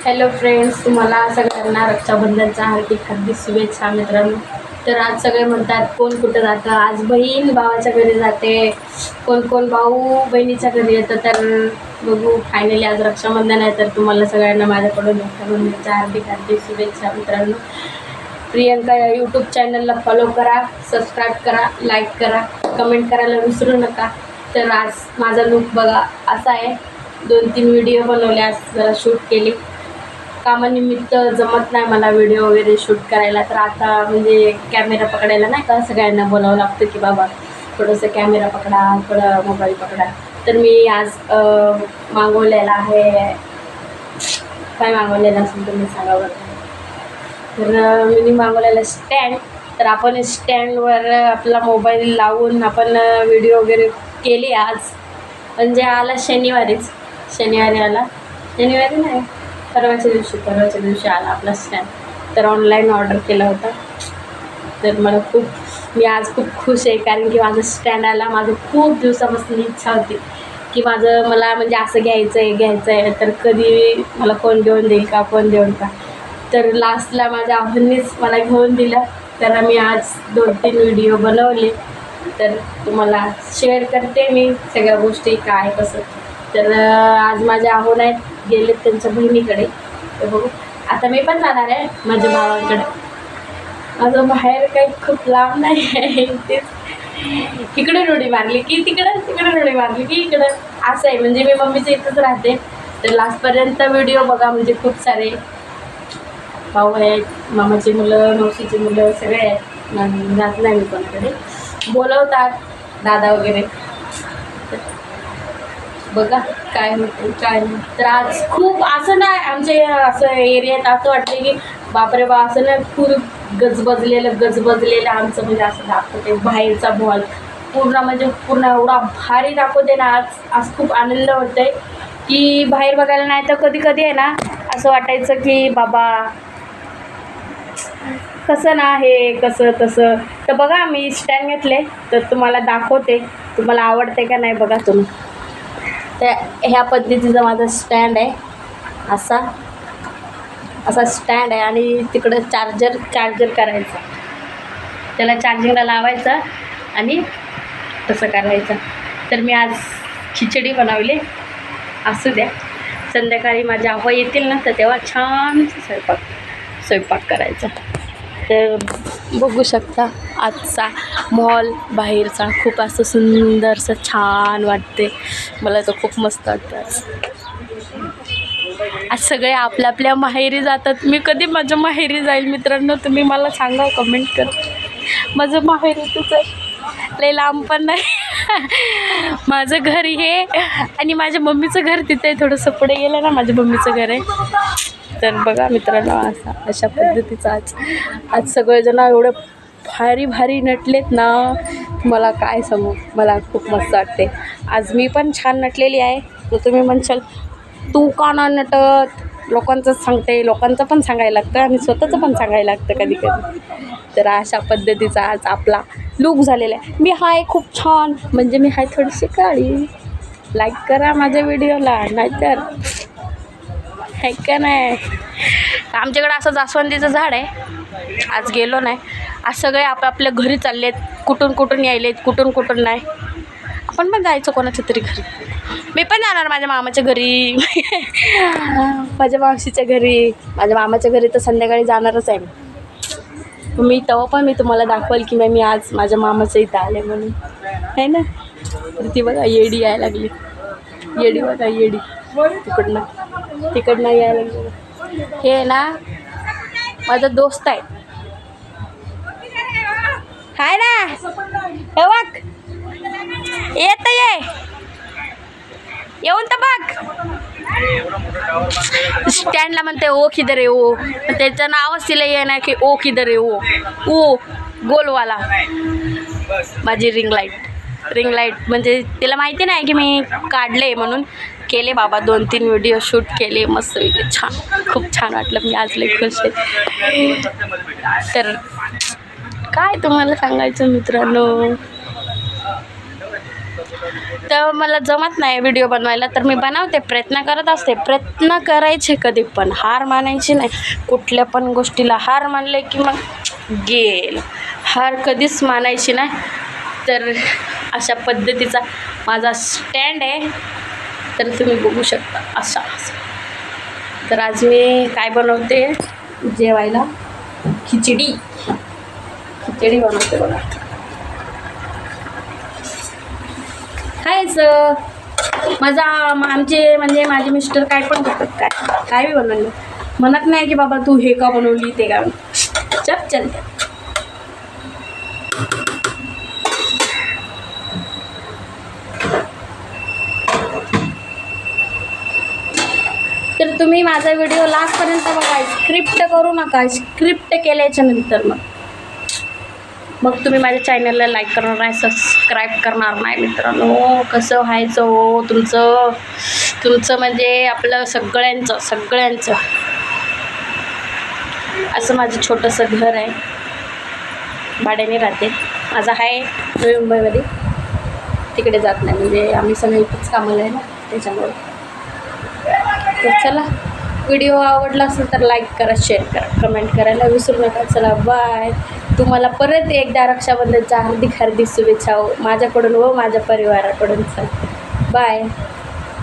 Hello friends, तुम्हाला सगळ्यांना रक्षाबंधनच्या हार्दिक शुभेच्छा मित्रांनो. तर आज सगळे म्हणतात कोण कुठं जातं. आज बहीण भावाच्या घरी जाते, कोण कोण भाऊ बहिणीच्या घरी येतं. तर बघू, फायनली आज रक्षाबंधन आहे. तर तुम्हाला सगळ्यांना माझ्याकडून रक्षाबंधनच्या हार्दिक शुभेच्छा मित्रांनो. प्रियंका या यूट्यूब चॅनलला फॉलो करा, सबस्क्राईब करा, लाईक करा, कमेंट करायला विसरू नका. तर आज माझा लुक बघा असा आहे. 2-3 व्हिडिओ बनवले, आज जरा शूट केली. कामानिमित्त जमत नाही मला व्हिडिओ वगैरे शूट करायला. तर आता म्हणजे कॅमेरा पकडायला नाही का सगळ्यांना बोलावं लागतं की बाबा थोडंसं कॅमेरा पकडा, थोडं मोबाईल पकडा. तर मी आज मागवलेला आहे. काय मागवलेलं असेल तुम्ही सांगा बरं. तर मी मागवलेला स्टँड. तर आपण स्टँडवर आपला मोबाईल लावून आपण व्हिडिओ वगैरे केली आज. म्हणजे आला शनिवारी आला. शनिवारी नाही, परवाच्या दिवशी आला आपला स्टँड. तर ऑनलाईन ऑर्डर केला होता. तर मी आज खूप खुश आहे, कारण की माझं स्टँड आला. माझं खूप दिवसापासून इच्छा होती की मला म्हणजे असं घ्यायचं आहे. तर कधी मला कोण देऊन का. तर लास्टला माझ्या आव्हानीच मला घेऊन दिलं. तर मी आज 2-3 व्हिडिओ बनवले. तर तुम्हाला शेअर करते मी सगळ्या गोष्टी काय कसं. तर आज माझ्या आहोन आहेत गेलेत त्यांच्या बहिणीकडे. तर बघू, आता मी पण जाणार आहे माझ्या भावाकडे. माझं बाहेर काही खूप लांब नाही आहे. तेच इकडे उडी मारली की तिकडे उडी मारली की इकडं असं आहे. म्हणजे मी मम्मीच्या इथंच राहते. तर लास्टपर्यंत व्हिडिओ बघा. म्हणजे खूप सारे भाऊ आहेत, मामाची मुलं, मावशीची मुलं सगळे आहेत. जात नाही मी कोणाकडे, बोलवतात दादा वगैरे. बघा काय होतं काय नाही. तर आज खूप असं नाही आमच्या असं एरियात असं वाटतं की बापरे बा, असं नाही खूप गजबजलेलं आमचं. म्हणजे असं दाखवते बाहेरचा मॉल पूर्ण एवढा भारी दाखवते ना. आज खूप आनंद होत आहे की बाहेर बघायला. नाही तर कधी आहे ना असं वाटायचं की बाबा कसं ना हे कसं तसं. तर बघा मी स्टँड घेतले, तर तुम्हाला दाखवते. तुम्हाला आवडते का नाही बघा तुम्ही. तर ह्या पद्धतीचा माझा स्टँड आहे. असा स्टँड आहे. आणि तिकडं चार्जर करायचं, त्याला चार्जिंगला लावायचं आणि तसं करायचं. तर मी आज खिचडी बनवली. असू द्या, संध्याकाळी माझ्या आव्हा येतील ना, तर तेव्हा छान स्वयंपाक करायचा. तर बघू शकता आजचा मॉल बाहेरचा खूप असं सुंदरसं छान वाटते. मला तर खूप मस्त वाटतं. आज सगळे आपल्या माहेरी जातात. मी कधी माझ्या माहेरी जाईल मित्रांनो, तुम्ही मला सांगा, कमेंट कर. माझं माहेर इथंच आहे, लय लांब पण नाही. माझं घर हे आणि माझ्या मम्मीचं घर तिथे आहे. थोडंसं पुढे गेलं ना माझ्या मम्मीचं घर आहे. तर बघा मित्रांनो, अशा पद्धतीचं आज सगळेजण एवढे भारी नटलेत ना, मला काय सांगू. मला खूप मस्त वाटते. आज मी पण छान नटलेली आहे. तर तुम्ही म्हणशाल तू का ना नटत. लोकांचंच सांगते, लोकांचं पण सांगायला लागतं आणि स्वतःचं पण सांगायला लागतं कधी. तर अशा पद्धतीचा आज आपला लूक झालेला आहे. मी हाय खूप छान, म्हणजे मी हाय थोडीशी काळी. लाईक करा माझ्या व्हिडिओला, नाहीतर आहे का नाही. आमच्याकडे असं जास्वंदीचं झाड आहे. आज गेलो नाही. आज सगळे आपापल्या घरी चाललेत. कुठून यायलेत, कुठून नाही. आपण पण जायचं कोणाच्या तरी घरी. मी पण जाणार माझ्या मामाच्या घरी, माझ्या मावशीच्या घरी. माझ्या मामाच्या घरी तर संध्याकाळी जाणारच आहे मी. तेव्हा पण मी तुम्हाला दाखवेल की मी आज माझ्या मामाच्या इथं आले म्हणून, आहे ना. तर ती बघा येडी यायला लागली. येडी तिकडनं यायला लागली. हे ना माझा दोस्त आहे. हाय ना, हे बघ येऊन तर बघ. स्टँडला म्हणते ओ किधर आहे ओ. त्याचं नावच तिला ये ना की ओ किधर आहे ओ गोलवाला. माझी रिंग लाईट म्हणजे तिला माहिती नाही की मी काढले म्हणून. केले बाबा 2-3 व्हिडिओ शूट केले मस्त छान. खूप छान वाटलं. मी आज लई खुश आहे. तर काय तुम्हाला सांगायचं मित्रांनो, तर मला जमत नाही व्हिडिओ बनवायला, तर मी बनवते, प्रयत्न करत असते. प्रयत्न करायचे कधी पण, हार मानायची नाही. कुठल्या पण गोष्टीला हार मानले की मग गेल, हार कधीच मानायची नाही. तर अशा पद्धतीचा माझा स्टँड आहे, तर तुम्ही बघू शकता असा. तर आज मी काय बनवते जेवायला, खिचडी बनवते बघा. खायचं आमचे म्हणजे माझे मिस्टर काय पण करतात, काय बी बनवलं म्हणत नाही की बाबा तू हे का बनवली ते का चलते. तर तुम्ही माझा व्हिडिओ लास्टपर्यंत बघा, स्क्रिप्ट करू नका. स्क्रिप्ट केल्याच्या नंतर मग तुम्ही माझ्या चॅनलला लाईक करणार नाही, सबस्क्राईब करणार नाही. मित्रांनो, कसं व्हायचं हो तुमचं म्हणजे आपलं सगळ्यांचं असं माझं छोटंसं घर आहे, भाड्याने राहते. माझा आहे नवी मुंबईमध्ये, तिकडे जात नाही, म्हणजे आम्ही सगळे इथंच कामाला आहे ना, त्याच्यामुळे. तर चला, व्हिडिओ आवडला असेल तर लाईक करा, शेअर करा, कमेंट करायला विसरू नका. चला बाय. तुम्हाला परत एकदा रक्षाबंधनच्या हार्दिक शुभेच्छा हो माझ्याकडून व माझ्या परिवाराकडून. चला बाय.